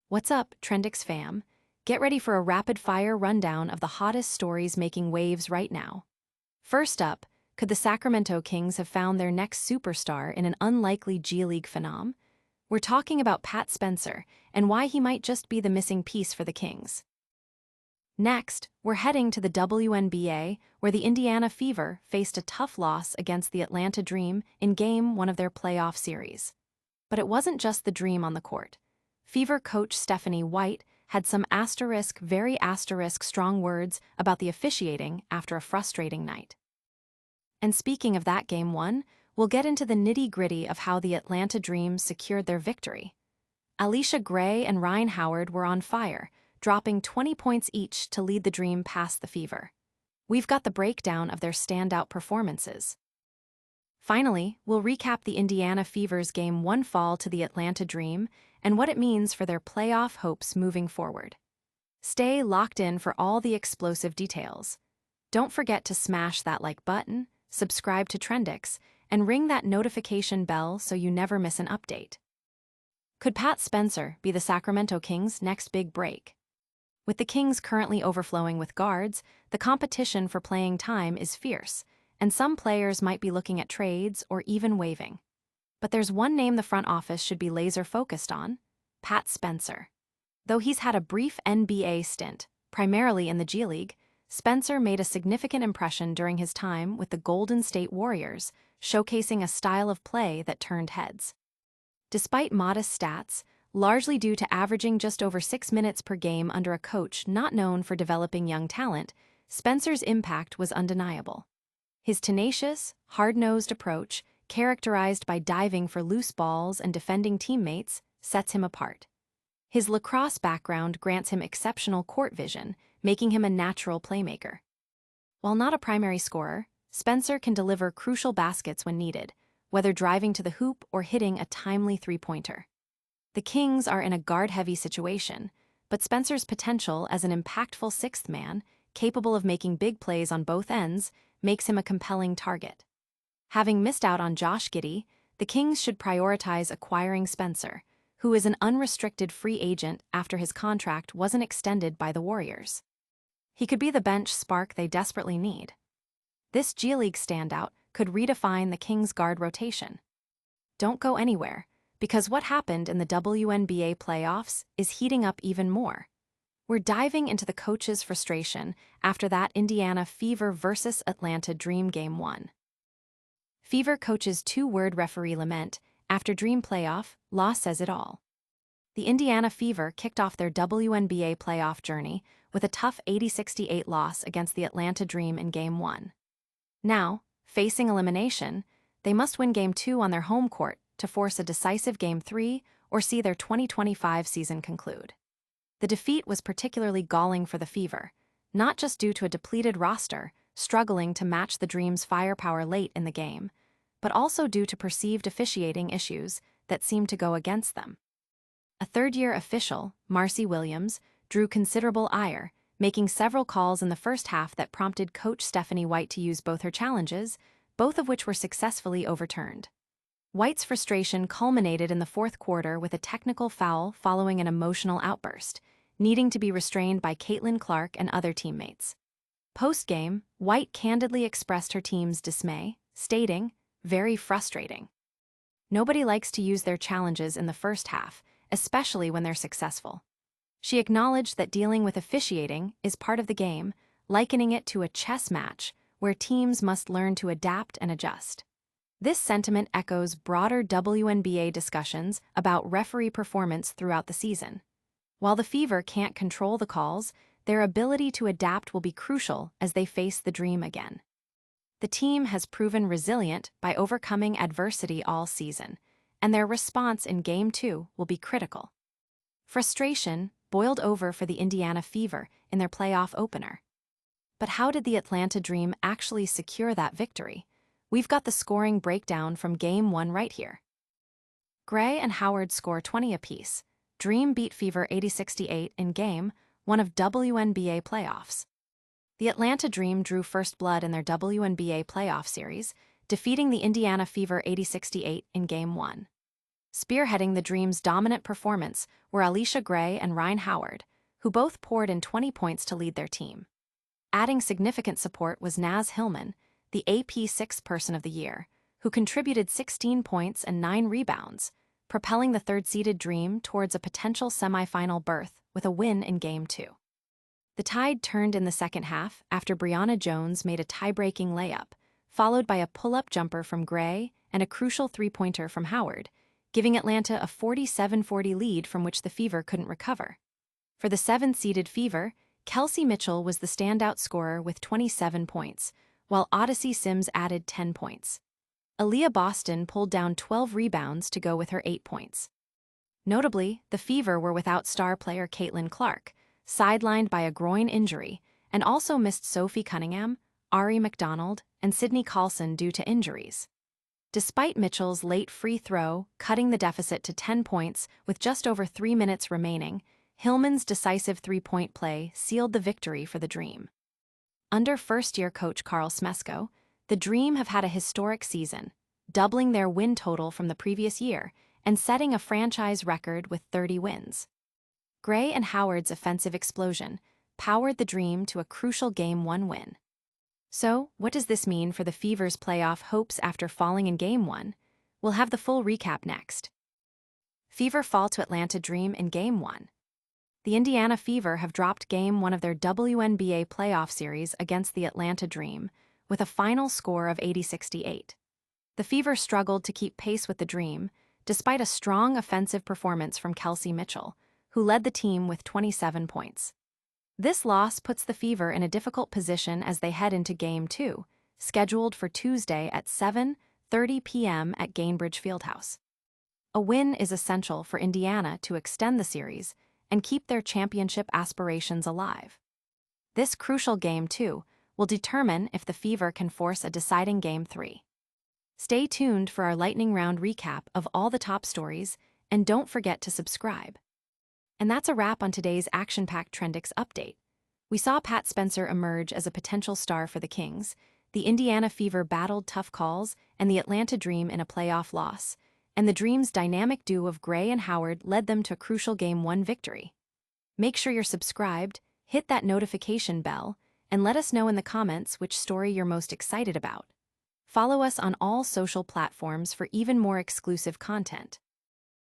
What's up, Trendix fam? Get ready for a rapid-fire rundown of the hottest stories making waves right now. First up, could the Sacramento Kings have found their next superstar in an unlikely G League phenom? We're talking about Pat Spencer and why he might just be the missing piece for the Kings. Next, we're heading to the WNBA, where the Indiana Fever faced a tough loss against the Atlanta Dream in Game 1 of their playoff series. But it wasn't just the Dream on the court. Fever coach Stephanie White had some very strong words about the officiating after a frustrating night. And speaking of that Game 1, we'll get into the nitty-gritty of how the Atlanta Dream secured their victory. Allisha and Rhyne were on fire, dropping 20 points each to lead the Dream past the Fever. We've got the breakdown of their standout performances. Finally, we'll recap the Indiana Fever's Game 1 fall to the Atlanta Dream and what it means for their playoff hopes moving forward. Stay locked in for all the explosive details. Don't forget to smash that like button, subscribe to Trendix, and ring that notification bell so you never miss an update. Could Pat Spencer be the Sacramento Kings' next big break? With the Kings currently overflowing with guards, the competition for playing time is fierce, and some players might be looking at trades or even waiving. But there's one name the front office should be laser-focused on: Pat Spencer. Though he's had a brief NBA stint, primarily in the G League, Spencer made a significant impression during his time with the Golden State Warriors, showcasing a style of play that turned heads. Despite modest stats, largely due to averaging just over 6 minutes per game under a coach not known for developing young talent, Spencer's impact was undeniable. His tenacious, hard-nosed approach, characterized by diving for loose balls and defending teammates, sets him apart. His lacrosse background grants him exceptional court vision, making him a natural playmaker. While not a primary scorer, Spencer can deliver crucial baskets when needed, whether driving to the hoop or hitting a timely three-pointer. The Kings are in a guard-heavy situation, but Spencer's potential as an impactful sixth man, capable of making big plays on both ends, makes him a compelling target. Having missed out on Josh Giddey, the Kings should prioritize acquiring Spencer, who is an unrestricted free agent after his contract wasn't extended by the Warriors. He could be the bench spark they desperately need. This G League standout could redefine the Kings' guard rotation. Don't go anywhere, because what happened in the WNBA playoffs is heating up even more. We're diving into the coach's frustration after that Indiana Fever versus Atlanta Dream Game 1. Fever coach's two-word referee lament after Dream playoff loss says it all. The Indiana Fever kicked off their WNBA playoff journey with a tough 80-68 loss against the Atlanta Dream in Game 1. Now, facing elimination, they must win Game 2 on their home court to force a decisive Game 3 or see their 2025 season conclude. The defeat was particularly galling for the Fever, not just due to a depleted roster struggling to match the Dream's firepower late in the game, but also due to perceived officiating issues that seemed to go against them. A third-year official, Marcy Williams, drew considerable ire, making several calls in the first half that prompted coach Stephanie White to use both her challenges, both of which were successfully overturned. White's frustration culminated in the fourth quarter with a technical foul following an emotional outburst, needing to be restrained by Caitlin Clark and other teammates. Post-game, White candidly expressed her team's dismay, stating, "Very frustrating. Nobody likes to use their challenges in the first half, especially when they're successful." She acknowledged that dealing with officiating is part of the game, likening it to a chess match where teams must learn to adapt and adjust. This sentiment echoes broader WNBA discussions about referee performance throughout the season. While the Fever can't control the calls, their ability to adapt will be crucial as they face the Dream again. The team has proven resilient by overcoming adversity all season, and their response in Game 2 will be critical. Frustration boiled over for the Indiana Fever in their playoff opener. But how did the Atlanta Dream actually secure that victory? We've got the scoring breakdown from Game 1 right here. Gray and Howard score 20 apiece. Dream beat Fever 80-68 in Game 1 of WNBA playoffs. The Atlanta Dream drew first blood in their WNBA playoff series, defeating the Indiana Fever 80-68 in Game 1. Spearheading the Dream's dominant performance were Allisha and Rhyne, who both poured in 20 points to lead their team. Adding significant support was Naz Hillman, the AP Sixth Person of the Year, who contributed 16 points and 9 rebounds, propelling the third-seeded Dream towards a potential semifinal berth with a win in Game 2. The tide turned in the second half after Brianna Jones made a tie-breaking layup, followed by a pull-up jumper from Gray and a crucial three-pointer from Howard, giving Atlanta a 47-40 lead from which the Fever couldn't recover. For the 7th-seeded Fever, Kelsey Mitchell was the standout scorer with 27 points, while Odyssey Sims added 10 points. Aaliyah Boston pulled down 12 rebounds to go with her 8 points. Notably, the Fever were without star player Caitlin Clark, sidelined by a groin injury, and also missed Sophie Cunningham, Ari McDonald, and Sydney Carlson due to injuries. Despite Mitchell's late free throw, cutting the deficit to 10 points with just over 3 minutes remaining, Hillman's decisive three-point play sealed the victory for the Dream. Under first-year coach Carl Smesko, the Dream have had a historic season, doubling their win total from the previous year and setting a franchise record with 30 wins. Gray and Howard's offensive explosion powered the Dream to a crucial Game 1 win. So, what does this mean for the Fever's playoff hopes after falling in Game 1? We'll have the full recap next. Fever fall to Atlanta Dream in Game 1. The Indiana Fever have dropped Game 1 of their WNBA playoff series against the Atlanta Dream, with a final score of 80-68. The Fever struggled to keep pace with the Dream, despite a strong offensive performance from Kelsey Mitchell, who led the team with 27 points. This loss puts the Fever in a difficult position as they head into Game 2, scheduled for Tuesday at 7:30 p.m. at Gainbridge Fieldhouse. A win is essential for Indiana to extend the series and keep their championship aspirations alive. This crucial Game 2 will determine if the Fever can force a deciding Game 3. Stay tuned for our lightning round recap of all the top stories, and don't forget to subscribe. And that's a wrap on today's action-packed Trendix update. We saw Pat Spencer emerge as a potential star for the Kings, the Indiana Fever battled tough calls, and the Atlanta Dream in a playoff loss, and the Dream's dynamic duo of Gray and Howard led them to a crucial Game 1 victory. Make sure you're subscribed, hit that notification bell, and let us know in the comments which story you're most excited about. Follow us on all social platforms for even more exclusive content.